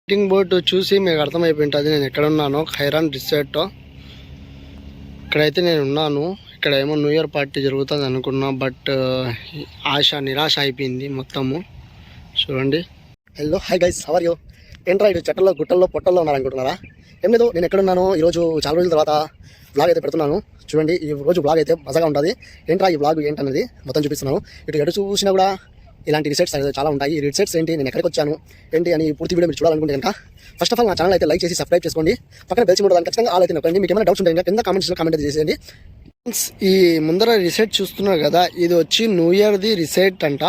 Meeting board చూసి మీకు అర్థమైపోయింటుంది నేను ఎక్కడ ఉన్నానో. ఖైరాన్ రిసార్ట్ ఇక్కడైతే నేను ఉన్నాను. ఇక్కడ ఏమో న్యూ ఇయర్ పార్టీ జరుగుతుంది అనుకున్నా, బట్ నిరాశ అయిపోయింది మొత్తము. చూడండి. Hello, hi guys, how are you? ఏంట్రా ఇటు చెట్టల్లో గుట్టల్లో పొట్టల్లో ఉన్నారనుకుంటున్నారా? ఏం లేదు, నేను ఎక్కడున్నాను ఈరోజు చాలా రోజుల తర్వాత బ్లాగ్ అయితే పెడుతున్నాను. చూడండి, ఈ రోజు బ్లాగ్ అయితే మజాగా ఉంటుంది. ఏంట్రా ఈ బ్లాగ్ ఏంటనేది మొత్తం చూపిస్తున్నాను. ఇటు ఎటు చూసినా కూడా ఇలాంటి రిసెట్స్ అయితే చాలా ఉంటాయి. ఈ రిసెట్స్ ఏంటి, నేను ఎక్కడికి వచ్చాను ఏంటి అని పూర్తి వీడియో మీరు చూడాలనుకుంటే కనుక ఫస్ట్ ఆఫ్ ఆల్ నా ఛానల్ అయితే లైక్ చేసి సబ్స్క్రైబ్ చేసుకోండి. పక్కన బెల్ సింబల్ ఖచ్చితంగా ఆల్ అయితే నొక్కండి. మీకు ఏమైనా డౌట్స్ ఉంటాయి కింద కామెంట్స్లో కామెంట్ చేసేయండి. ఈ ముందర రిసెట్ చూస్తున్నారు కదా, ఇది వచ్చి న్యూ ఇయర్ది రిసెట్ అంట.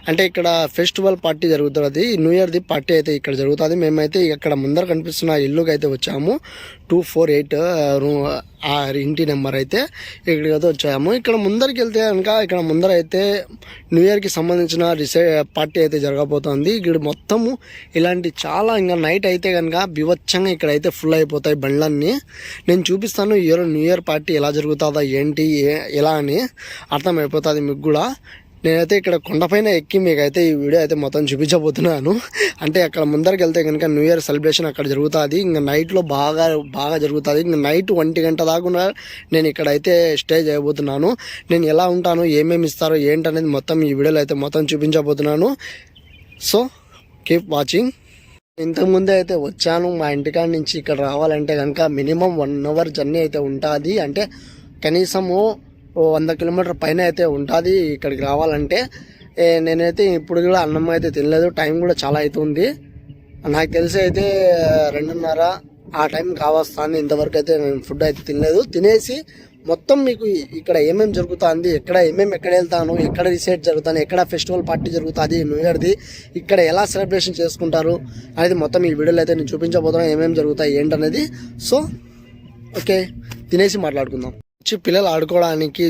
అంటే ఇక్కడ ఫెస్టివల్ పార్టీ జరుగుతుంది. న్యూ ఇయర్ది పార్టీ అయితే ఇక్కడ జరుగుతుంది. మేమైతే ఇక్కడ ముందర కనిపిస్తున్న ఇల్లుకి అయితే వచ్చాము. 248 ఆ ఇంటి నెంబర్ అయితే ఇక్కడికి అయితే వచ్చాము. ఇక్కడ ముందరికి వెళ్తే కనుక ఇక్కడ ముందర అయితే న్యూ ఇయర్కి సంబంధించిన పార్టీ అయితే జరగబోతోంది. ఇక్కడ మొత్తము ఇలాంటి చాలా ఇంకా నైట్ అయితే కనుక బివచ్చంగా ఇక్కడైతే ఫుల్ అయిపోతాయి బండ్లన్నీ. నేను చూపిస్తాను న్యూ ఇయర్ పార్టీ ఎలా జరుగుతుందా ఏంటి ఎలా అని అర్థమైపోతుంది మీకు కూడా. నేనైతే ఇక్కడ కొండపైన ఎక్కి మీకైతే ఈ వీడియో అయితే మొత్తం చూపించబోతున్నాను. అంటే అక్కడ ముందరికి వెళ్తే కనుక న్యూ ఇయర్ సెలబ్రేషన్ అక్కడ జరుగుతుంది. ఇంకా నైట్లో బాగా జరుగుతుంది. ఇంకా నైట్ 1 గంట దాకా నేను ఇక్కడైతే స్టే చేయబోతున్నాను. నేను ఎలా ఉంటాను, ఏమేమి ఇస్తారో ఏంటనేది మొత్తం ఈ వీడియోలో అయితే మొత్తం చూపించబోతున్నాను. So keep watching. ఇంతకుముందే అయితే వచ్చాను. మా ఇంటికాడ నుంచి ఇక్కడ రావాలంటే కనుక మినిమం 1 అవర్ జర్నీ అయితే ఉంటుంది. అంటే కనీసము 100 కిలోమీటర్ పైన అయితే ఉంటుంది ఇక్కడికి రావాలంటే. నేనైతే ఇప్పుడు కూడా అన్నం అయితే తినలేదు. టైం కూడా చాలా అవుతుంది. నాకు తెలిసి అయితే 2:30 ఆ టైం కావస్తుంది. ఇంతవరకు అయితే నేను ఫుడ్ అయితే తినలేదు. తినేసి మొత్తం మీకు ఇక్కడ ఏమేమి జరుగుతుంది, ఎక్కడ వెళ్తాను, ఎక్కడ రిసెట్ జరుగుతాను, ఎక్కడ ఫెస్టివల్ పార్టీ జరుగుతుంది న్యూ ఇయర్ది, ఇక్కడ ఎలా సెలబ్రేషన్ చేసుకుంటారు అనేది మొత్తం ఈ వీడియోలో అయితే నేను చూపించబోతున్నాను. ఏమేమి జరుగుతాయి ఏంటనేది. సో ఓకే, తినేసి మాట్లాడుకుందాం. పిల్లలు ఆడుకోవడానికి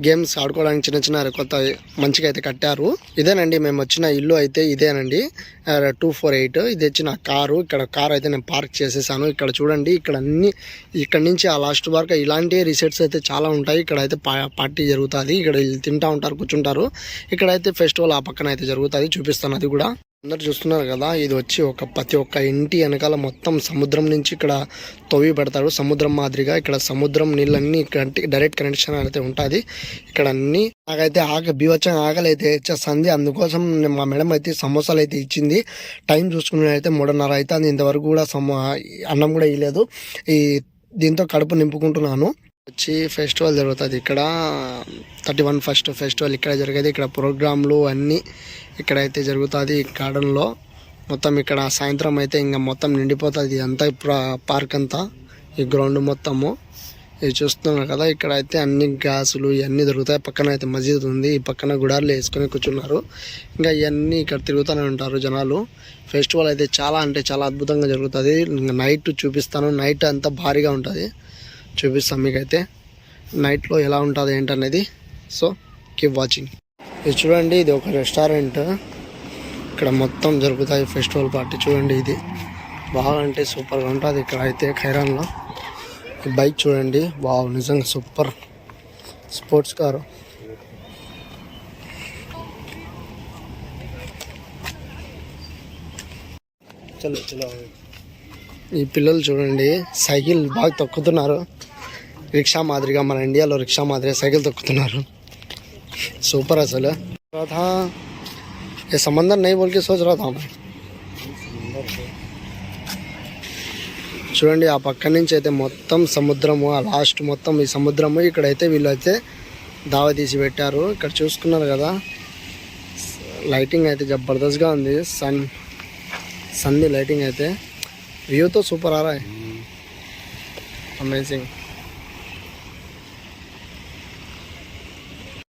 గేమ్స్ ఆడుకోవడానికి చిన్న కొత్త మంచిగా అయితే కట్టారు. ఇదేనండి మేము వచ్చిన ఇల్లు అయితే ఇదేనండి, 248. ఇది వచ్చి నా కారు. ఇక్కడ కారు అయితే నేను పార్క్ చేసేసాను. ఇక్కడ చూడండి, ఇక్కడ నుంచి ఆ లాస్ట్ వరకు ఇలాంటి రిసెట్స్ అయితే చాలా ఉంటాయి. ఇక్కడ అయితే పార్టీ జరుగుతుంది. ఇక్కడ తింటా ఉంటారు, కూర్చుంటారు. ఇక్కడైతే ఫెస్టివల్ ఆ పక్కన అయితే జరుగుతుంది. చూపిస్తాను అది కూడా. అందరు చూస్తున్నారు కదా, ఇది వచ్చి ప్రతి ఒక్క ఇంటి వెనకాల మొత్తం సముద్రం నుంచి ఇక్కడ తవ్వి పెడతారు. సముద్రం మాదిరిగా ఇక్కడ సముద్రం నీళ్ళన్నీ డైరెక్ట్ కనెక్షన్ అయితే ఉంటుంది. ఇక్కడ అన్ని నాకైతే బీవచ్చంగా ఆకలి అయితే ఇచ్చేస్తుంది. అందుకోసం మా మేడం అయితే సమోసాలు అయితే ఇచ్చింది. టైం చూసుకుని అయితే 3:30 అయితే అది ఇంతవరకు కూడా అన్నం కూడా ఇవ్వలేదు. దీంతో కడుపు నింపుకుంటున్నాను. వచ్చి ఫెస్టివల్ జరుగుతుంది ఇక్కడ 31 ఫస్ట్ ఫెస్టివల్ ఇక్కడ జరిగేది. ఇక్కడ ప్రోగ్రాంలు అన్నీ ఇక్కడైతే జరుగుతుంది. ఈ గార్డెన్లో మొత్తం ఇక్కడ సాయంత్రం అయితే ఇంకా మొత్తం నిండిపోతుంది అంతా పార్క్ అంతా, ఈ గ్రౌండ్ మొత్తము. ఇది చూస్తున్నారు కదా, ఇక్కడ అయితే అన్ని గ్యాసులు ఇవన్నీ దొరుకుతాయి. పక్కన అయితే మసీద్ ఉంది. ఈ పక్కన గుడార్లు వేసుకొని కూర్చున్నారు. ఇంకా ఇవన్నీ ఇక్కడ తిరుగుతూనే ఉంటారు జనాలు. ఫెస్టివల్ అయితే చాలా అంటే చాలా అద్భుతంగా జరుగుతుంది. ఇంకా నైట్ చూపిస్తాను. నైట్ అంతా భారీగా ఉంటుంది, చూపిస్తాం మీకైతే నైట్లో ఎలా ఉంటుంది ఏంటనేది. So keep watching. ఇది చూడండి, ఇది ఒక రెస్టారెంట్. ఇక్కడ మొత్తం జరుగుతాయి ఫెస్టివల్ పార్టీ. చూడండి, ఇది బాగా అంటే సూపర్గా ఉంటుంది ఇక్కడ అయితే ఖైరాన్లో. ఈ బైక్ చూడండి, వావ్, నిజంగా సూపర్ స్పోర్ట్స్ కారు. చలో ఈ పిల్లలు చూడండి, సైకిల్ బాగా తొక్కుతున్నారు. రిక్షా మాదిరిగా, మన ఇండియాలో రిక్షా మాదిరిగా సైకిల్ తొక్కుతున్నారు. సూపర్ అసలు. ये समंदर नहीं बोल के सोच रहा था मैं. చూడండి, ఆ పక్క నుంచి అయితే మొత్తం సముద్రము, ఆ లాస్ట్ మొత్తం ఈ సముద్రము. ఇక్కడైతే వీళ్ళు అయితే దావ తీసి పెట్టారు. ఇక్కడ చూసుకున్నారు కదా, లైటింగ్ అయితే జబర్దస్త్గా ఉంది. సన్ది లైటింగ్ అయితే వ్యూ తో సూపర్ ఆ రా హై, అమేజింగ్.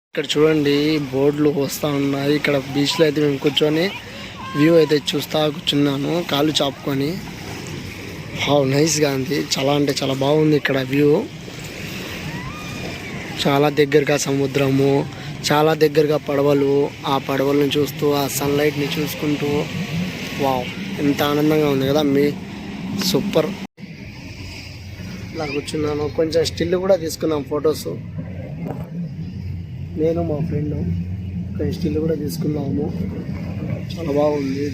ఇక్కడ చూడండి, బోర్డులు వస్తూ ఉన్నాయి. ఇక్కడ బీచ్లో అయితే మేము కూర్చొని వ్యూ అయితే చూస్తూ కూర్చున్నాను, కాళ్ళు చాపుకొని. నైస్గా ఉంది, చాలా అంటే చాలా బాగుంది ఇక్కడ వ్యూ. చాలా దగ్గరగా సముద్రము, చాలా దగ్గరగా పడవలు. ఆ పడవలను చూస్తూ, ఆ సన్లైట్ని చూసుకుంటూ, వావ్, ఎంత ఆనందంగా ఉంది కదా. సూపర్. ఇలా కూర్చున్నాను. కొంచెం స్టిల్ కూడా తీసుకున్నాం ఫొటోస్, నేను మా ఫ్రెండ్. కొంచెం స్టిల్ కూడా తీసుకున్నాము. చాలా బాగుంది.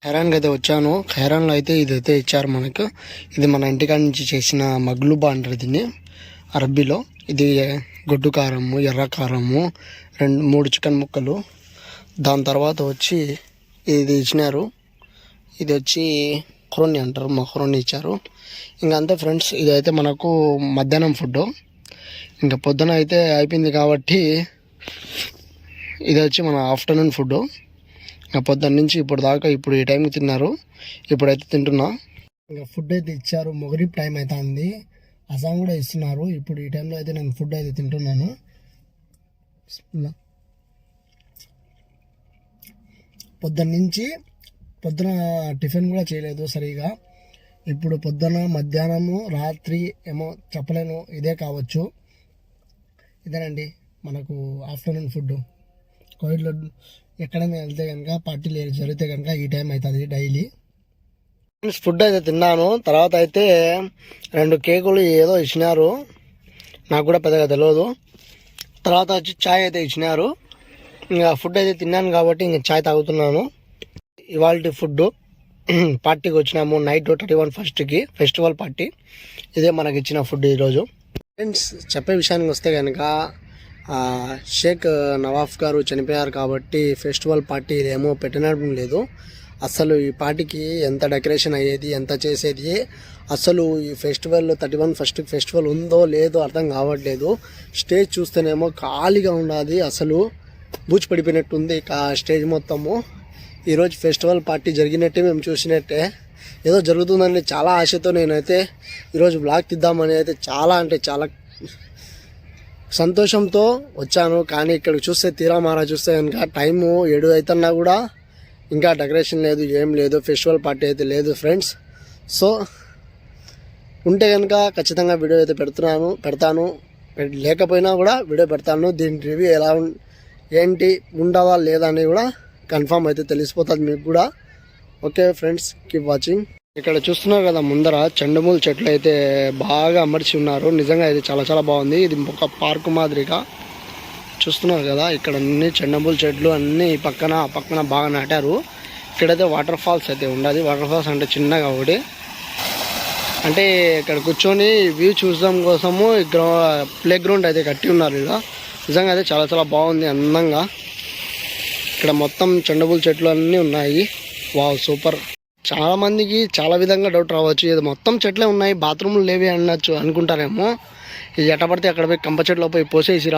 ఖైరాన్కి అయితే వచ్చాను. ఖైరాన్లో అయితే ఇదైతే ఇచ్చారు మనకు. ఇది మన ఇంటికాడ నుంచి చేసిన మగ్లూబా అంటారు దీన్ని అరబ్బీలో. ఇది గొడ్డు కారము, ఎర్ర కారము, 2-3 చికెన్ ముక్కలు. దాని తర్వాత వచ్చి ఇది ఇచ్చినారు. ఇది వచ్చి మక్రోని అంటారు, మక్రోని ఇచ్చారు. ఇంకా అంతే ఫ్రెండ్స్, ఇదైతే మనకు మధ్యాహ్నం ఫుడ్. ఇంకా పొద్దున అయితే అయిపోయింది కాబట్టి ఇది వచ్చి మన ఆఫ్టర్నూన్ ఫుడ్. ఇంకా పొద్దున్న నుంచి ఇప్పుడు దాకా ఇప్పుడు ఈ టైంకి తిన్నారు. ఇప్పుడైతే తింటున్నా. ఇంకా ఫుడ్ అయితే ఇచ్చారు. మొగరీబ్ టైం అయితే ఉంది. అసాం కూడా ఇస్తున్నారు. ఇప్పుడు ఈ టైంలో అయితే నేను ఫుడ్ అయితే తింటున్నాను. పొద్దున టిఫిన్ కూడా చేయలేదు సరిగా. ఇప్పుడు పొద్దున, మధ్యాహ్నము, రాత్రి ఏమో చెప్పలేను, ఇదే కావచ్చు. ఇదేనండి మనకు ఆఫ్టర్నూన్ ఫుడ్. కోవిడ్లో ఎక్కడైనా వెళ్తే కనుక పార్టీలు జరిగితే కనుక ఈ టైం అవుతుంది డైలీ. ఫుడ్ అయితే తిన్నాను. తర్వాత అయితే 2 కేకులు ఏదో ఇచ్చినారు, నాకు కూడా పెద్దగా తెలియదు. తర్వాత వచ్చి చాయ్ అయితే ఇచ్చినారు. ఇంకా ఫుడ్ అయితే తిన్నాను కాబట్టి ఇంకా చాయ్ తాగుతున్నాను. ఇవాళ ఫుడ్ పార్టీకి వచ్చినాము. నైట్ 31 ఫస్ట్కి ఫెస్టివల్ పార్టీ. ఇదే మనకి ఇచ్చిన ఫుడ్ ఈరోజు. ఫ్రెండ్స్, చెప్పే విషయానికి వస్తే కనుక షేక్ నవాఫ్ గారు చనిపోయారు కాబట్టి ఫెస్టివల్ పార్టీ ఏమో పెట్టడం లేదు. అసలు ఈ పార్టీకి ఎంత డెకరేషన్ అయ్యేది, ఎంత చేసేది, అసలు ఈ ఫెస్టివల్ 31 ఫస్ట్ ఫెస్టివల్ ఉందో లేదో అర్థం కావట్లేదు. స్టేజ్ చూస్తేనేమో ఖాళీగా ఉన్నది, అసలు బూచి పడిపోయినట్టుంది స్టేజ్ మొత్తము. ఈరోజు ఫెస్టివల్ పార్టీ జరిగినట్టే మేము చూసినట్టే, ఏదో జరుగుతుందని చాలా ఆశతో నేనైతే ఈరోజు బ్లాగ్ తీద్దామని అయితే చాలా సంతోషంతో వచ్చాను. కానీ ఇక్కడ చూస్తే తీరామారా చూస్తే కనుక టైము 7 అవుతున్నా కూడా ఇంకా డెకరేషన్ లేదు, ఏం లేదు, ఫెస్టివల్ పార్టీ అయితే లేదు ఫ్రెండ్స్. సో ఉంటే కనుక ఖచ్చితంగా వీడియో అయితే పెడతాను. లేకపోయినా కూడా వీడియో పెడతాను. దీని రివ్యూ ఎలా ఏంటి ఉండవా లేదా అని కూడా కన్ఫామ్ అయితే తెలిసిపోతుంది మీకు కూడా. Okay friends, keep watching. ఇక్కడ చూస్తున్నారు కదా ముందర చెండుమూల చెట్లు అయితే బాగా అమర్చి ఉన్నారు. నిజంగా ఇది చాలా బాగుంది. ఇది ఒక పార్కు మాదిరిగా చూస్తున్నారు కదా. ఇక్కడ అన్ని చెండుమూల చెట్లు అన్నీ పక్కన బాగా నాటారు. ఇక్కడైతే వాటర్ ఫాల్స్ అయితే ఉండదు. వాటర్ ఫాల్స్ అంటే చిన్నగా ఒకటి, అంటే ఇక్కడ కూర్చొని వ్యూ చూడడం కోసము ప్లే గ్రౌండ్ అయితే కట్టి ఉన్నారు. ఇలా నిజంగా అయితే చాలా బాగుంది, అందంగా. ఇక్కడ మొత్తం చెండుమూల చెట్లు అన్నీ ఉన్నాయి. Wow, super. చాలా మందికి చాలా విధంగా డౌట్ రావచ్చు, ఇది మొత్తం చెట్లే ఉన్నాయి, బాత్రూమ్లు లేవి అనుకుంటారేమో. ఇది ఎట్టబడితే అక్కడ పోయి కంప చెట్లో పోయి పోసేసి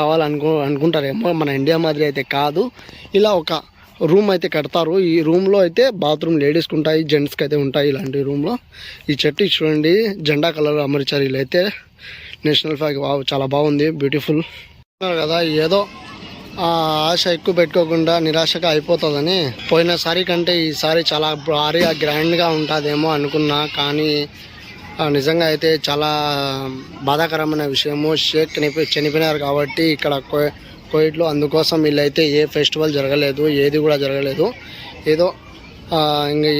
అనుకుంటారేమో. మన ఇండియా మాదిరి అయితే కాదు. ఇలా ఒక రూమ్ అయితే కడతారు. ఈ రూమ్లో అయితే బాత్రూమ్ లేడీస్కి ఉంటాయి, జెంట్స్కి అయితే ఉంటాయి. ఇలాంటి రూమ్లో ఈ చెట్టు చూడండి, జెండా కలర్ అమర్చారు. ఇలా అయితే నేషనల్ ఫ్లాగ్. వావ్, చాలా బాగుంది, బ్యూటిఫుల్ కదా. ఏదో ఆశ ఎక్కువ పెట్టుకోకుండా నిరాశగా అయిపోతుందని పోయినసారి కంటే ఈసారి చాలా భారీగా గ్రాండ్గా ఉంటుందేమో అనుకున్నా. కానీ నిజంగా అయితే చాలా బాధాకరమైన విషయము. షేక్ చనిపోయినారు కాబట్టి ఇక్కడ కోవిడ్లో, అందుకోసం వీళ్ళైతే ఏ ఫెస్టివల్ జరగలేదు, ఏది కూడా జరగలేదు. ఏదో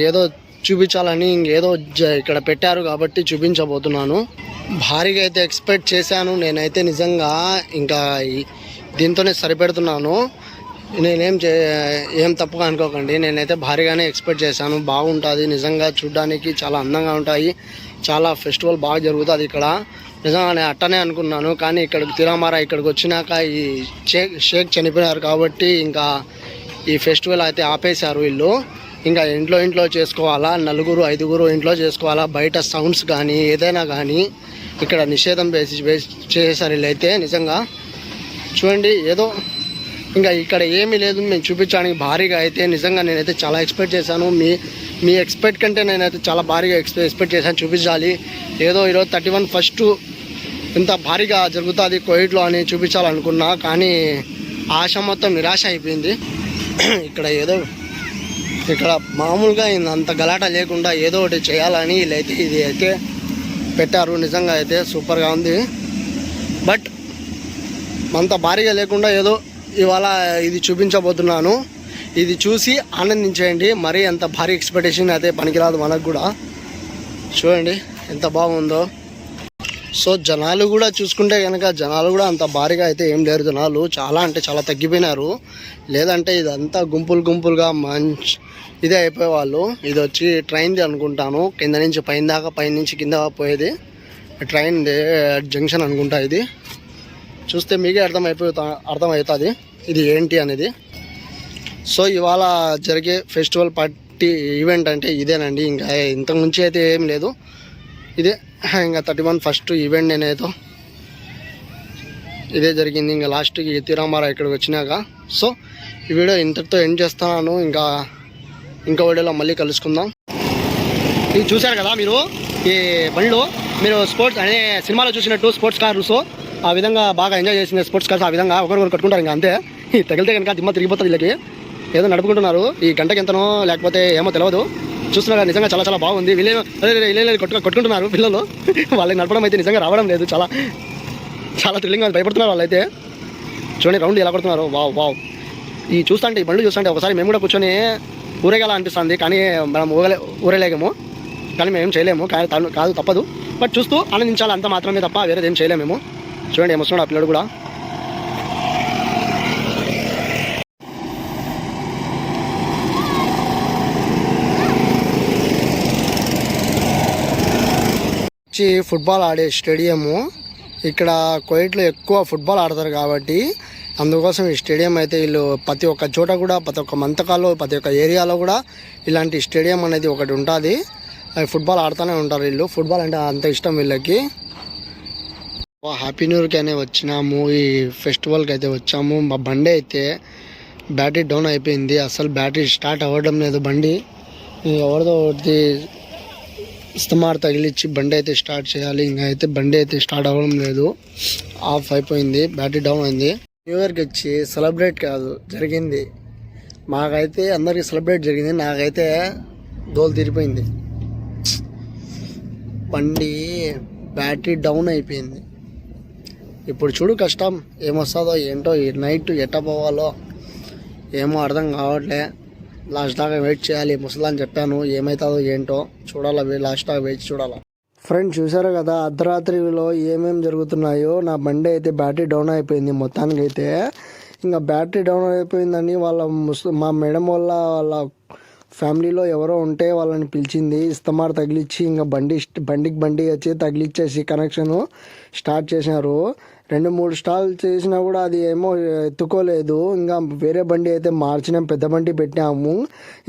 ఏదో చూపించాలని ఇంకేదో ఇక్కడ పెట్టారు కాబట్టి చూపించబోతున్నాను. భారీగా అయితే ఎక్స్పెక్ట్ చేశాను నేనైతే. నిజంగా ఇంకా దీంతోనే సరిపెడుతున్నాను. ఏం తప్పుగా అనుకోకండి. నేనైతే భారీగానే ఎక్స్పెక్ట్ చేశాను. బాగుంటుంది నిజంగా, చూడడానికి చాలా అందంగా ఉంటాయి. చాలా ఫెస్టివల్ బాగా జరుగుతుంది ఇక్కడ. నిజంగా నేను అట్టనే అనుకున్నాను. కానీ ఇక్కడికి తిరామారా ఇక్కడికి వచ్చినాక ఈ షేక్ చనిపోయినారు కాబట్టి ఇంకా ఈ ఫెస్టివల్ అయితే ఆపేశారు వీళ్ళు. ఇంకా ఇంట్లో చేసుకోవాలా, 4-5 ఇంట్లో చేసుకోవాలా. బయట సౌండ్స్ కానీ ఏదైనా కానీ ఇక్కడ నిషేధం చేసేసారు వీళ్ళైతే. నిజంగా చూడండి, ఏదో ఇంకా ఇక్కడ ఏమీ లేదు మేము చూపించడానికి. భారీగా అయితే నిజంగా నేనైతే చాలా ఎక్స్పెక్ట్ చేశాను. మీ ఎక్స్పెక్ట్ కంటే నేనైతే చాలా భారీగా ఎక్స్పెక్ట్ చేశాను చూపించాలి. ఏదో ఈరోజు 31 ఫస్ట్ ఇంత భారీగా జరుగుతుంది కోవిడ్లో అని చూపించాలనుకున్నా. కానీ ఆశ మొత్తం నిరాశ అయిపోయింది. ఇక్కడ మామూలుగా అంత గలాట లేకుండా ఏదో ఒకటి చేయాలని వీళ్ళైతే ఇది అయితే పెట్టారు. నిజంగా అయితే సూపర్గా ఉంది. బట్ అంత భారీగా లేకుండా ఏదో ఇవాళ ఇది చూపించబోతున్నాను. ఇది చూసి ఆనందించేయండి. మరీ అంత భారీ ఎక్స్పెక్టేషన్ అయితే పనికిరాదు మనకు కూడా. చూడండి ఎంత బాగుందో. సో జనాలు కూడా చూసుకుంటే కనుక జనాలు కూడా అంత భారీగా అయితే ఏం లేరు. జనాలు చాలా అంటే చాలా తగ్గిపోయినారు. లేదంటే ఇదంతా గుంపులుగా మంచి ఇదే అయిపోయేవాళ్ళు. ఇది వచ్చి ట్రైన్ది అనుకుంటాను, కింద నుంచి పైన దాకా, పైన నుంచి కింద పోయేది ట్రైన్ జంక్షన్ అనుకుంటా. ఇది చూస్తే మీకే అర్థమవుతుంది ఇది ఏంటి అనేది. సో ఇవాళ జరిగే ఫెస్టివల్ పార్టీ ఈవెంట్ అంటే ఇదేనండి. ఇంకా ఇంతకుముంచి అయితే ఏం లేదు. ఇదే ఇంకా 31 ఫస్ట్ ఈవెంట్ నేనేదో ఇదే జరిగింది. ఇంకా లాస్ట్కి తిరుమల ఇక్కడికి వచ్చినాక. సో ఈ వీడియో ఇంతటితో ఎండ్ చేస్తున్నాను. ఇంకా వీడియోలో మళ్ళీ కలుసుకుందాం. ఇది చూశారు కదా మీరు, ఈ బండ్లు మీరు స్పోర్ట్స్ అనే సినిమాలో చూసినట్టు స్పోర్ట్స్ కార్స్ ఆ విధంగా బాగా ఎంజాయ్ చేసిన స్పోర్ట్స్ కార్స్ ఆ విధంగా ఒకరికొకరు కట్టుకుంటారు. ఇంకా అంతే. తగిలితే కనుక దిమ్మ తిరిగిపోతుంది. వీళ్ళకి ఏదో నడుపుకుంటున్నారు. ఈ గంటకి ఎంతనో లేకపోతే ఏమో తెలియదు. చూస్తున్నారు నిజంగా చాలా చాలా బాగుంది. వీళ్ళు కొట్టుకుంటున్నారు పిల్లలు. వాళ్ళకి నడపడం అయితే నిజంగా రావడం లేదు. చాలా చాలా థ్రిల్లింగ్గా భయపడుతున్నారు వాళ్ళైతే. చూడండి రౌండ్ ఎలా కొడుతున్నారు. వావ్. ఈ చూస్తుంటే ఈ బండ్లు చూస్తుంటే ఒకసారి మేము కూడా కూర్చొని ఊరేగాల అనిపిస్తుంది. కానీ మనం ఊరేలేము, కానీ మేము చేయలేము. కాదు తప్పదు. బట్ చూస్తూ ఆనందించాలి అంత మాత్రమే తప్ప వేరేది ఏం చేయలేము మేము. చూడండి ఏమొస్తున్నాడు ఆ పిల్లడు కూడా. ఫుట్బాల్ ఆడే స్టేడియము. ఇక్కడ కువైట్లో ఎక్కువ ఫుట్బాల్ ఆడతారు కాబట్టి అందుకోసం ఈ స్టేడియం అయితే వీళ్ళు ప్రతి ఒక్క చోట కూడా, ప్రతి ఒక్క మంతకాల్లో, ప్రతి ఒక్క ఏరియాలో కూడా ఇలాంటి స్టేడియం అనేది ఒకటి ఉంటుంది. ఫుట్బాల్ ఆడుతూనే ఉంటారు వీళ్ళు. ఫుట్బాల్ అంటే అంత ఇష్టం వీళ్ళకి. హ్యాపీ న్యూ ఇయర్కి అనే వచ్చినాము. ఈ ఫెస్టివల్కి అయితే వచ్చాము. మా బండి అయితే బ్యాటరీ డౌన్ అయిపోయింది. అసలు బ్యాటరీ స్టార్ట్ అవ్వడం లేదు. బండి ఎవరిదో ఒకటి ఇస్తమార్ తగిలిచ్చి బండి అయితే స్టార్ట్ చేయాలి. ఇంకా అయితే బండి అయితే స్టార్ట్ అవ్వడం లేదు. ఆఫ్ అయిపోయింది, బ్యాటరీ డౌన్ అయింది. న్యూ ఇయర్కి వచ్చి సెలబ్రేట్ కాదు జరిగింది. మాకైతే అందరికీ సెలబ్రేట్ జరిగింది. నాకైతే దోలు తీరిపోయింది. బండి బ్యాటరీ డౌన్ అయిపోయింది. ఇప్పుడు చూడు కష్టం ఏమొస్తుందో ఏంటో. ఈ నైట్ ఎట్ట పోవాలో ఏమో అర్థం కావట్లే. లాస్ట్ దాకా వెయిట్ చేయాలి. ముసలని చెప్పాను, ఏమవుతుందో ఏంటో చూడాలి. లాస్ట్ దాకా వెయిట్ చూడాలి. ఫ్రెండ్స్ చూసారు కదా అర్ధరాత్రిలో ఏమేమి జరుగుతున్నాయో. నా బండి అయితే బ్యాటరీ డౌన్ అయిపోయింది మొత్తానికి అయితే. ఇంకా బ్యాటరీ డౌన్ అయిపోయిందని మా మేడం వాళ్ళ ఫ్యామిలీలో ఎవరో ఉంటే వాళ్ళని పిలిచింది. ఇస్తమార్ తగిలిచ్చి ఇంకా బండి వచ్చి తగిలిచ్చేసి కనెక్షన్ స్టార్ట్ చేసినారు. 2-3 స్టాల్ చేసినా కూడా అది ఏమో ఎత్తుకోలేదు. ఇంకా వేరే బండి అయితే మార్చినాం, పెద్ద బండి పెట్టినాము.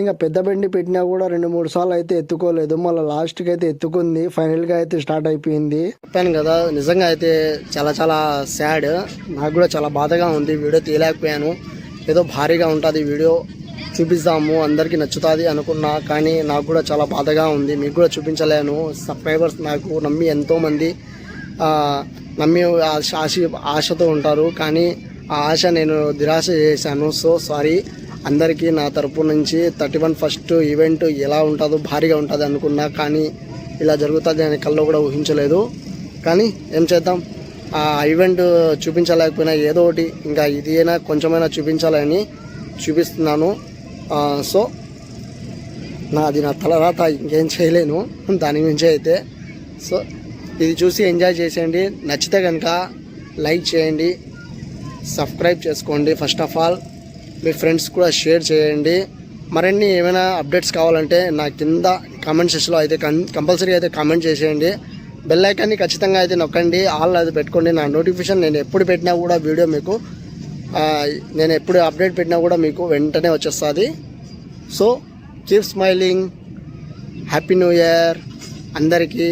ఇంకా పెద్ద బండి పెట్టినా కూడా 2-3 సార్లు అయితే ఎత్తుకోలేదు. మళ్ళీ లాస్ట్కి అయితే ఎత్తుకుంది. ఫైనల్గా అయితే స్టార్ట్ అయిపోయింది. చెప్పాను కదా నిజంగా అయితే చాలా చాలా సాడ్. నాకు కూడా చాలా బాధగా ఉంది. వీడియో తీయలేకపోయాను. ఏదో భారీగా ఉంటుంది వీడియో, చూపిస్తాము అందరికీ నచ్చుతుంది అనుకున్నా. కానీ నాకు కూడా చాలా బాధగా ఉంది. మీకు కూడా చూపించలేను. సబ్స్క్రైబర్స్ నాకు నమ్మి ఎంతోమంది నమ్మి ఆశతో ఉంటారు. కానీ ఆ ఆశ నేను నిరాశ చేశాను. సో సారీ అందరికీ నా తరపు నుంచి. 31 ఫస్ట్ ఈవెంట్ ఎలా ఉంటుందో భారీగా ఉంటుంది అనుకున్నా, కానీ ఇలా జరుగుతుంది అని కల్లో కూడా ఊహించలేదు. కానీ ఏం చేద్దాం, ఆ ఈవెంట్ చూపించలేకపోయినా ఏదో ఒకటి ఇంకా ఇది అయినా కొంచెమైనా చూపించాలని చూపిస్తున్నాను. సో నాది నా తలరాత, ఇంకేం చేయలేను దాని గురించి అయితే. సో ఇది చూసి ఎంజాయ్ చేసేయండి. నచ్చితే కనుక లైక్ చేయండి, సబ్స్క్రైబ్ చేసుకోండి. First of all me friends కూడా షేర్ చేయండి. మరిన్ని ఏమైనా అప్డేట్స్ కావాలంటే నా కింద కామెంట్ సెక్షన్లో అయితే కంపల్సరీ అయితే కామెంట్ చేసేయండి. బెల్ ఐకాన్ని ఖచ్చితంగా అయితే నొక్కండి, ఆల్ అది పెట్టుకోండి. నా నోటిఫికేషన్ నేను ఎప్పుడు పెట్టినా కూడా వీడియో మీకు, నేను ఎప్పుడు అప్డేట్ పెట్టినా కూడా మీకు వెంటనే వచ్చేస్తుంది. So keep smiling. Happy new year అందరికీ.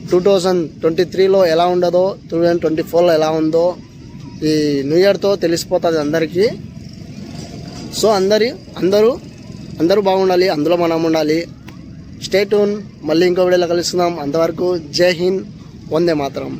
2023లో ఎలా ఉండదో 2024లో ఎలా ఉందో ఈ న్యూ ఇయర్తో తెలిసిపోతుంది అందరికీ. సో అందరూ బాగుండాలి, అందులో మనం ఉండాలి. Stay tune. మళ్ళీ ఇంకో వీడియోలో కలుస్తున్నాం. అంతవరకు జై హింద్, వందే మాతరం.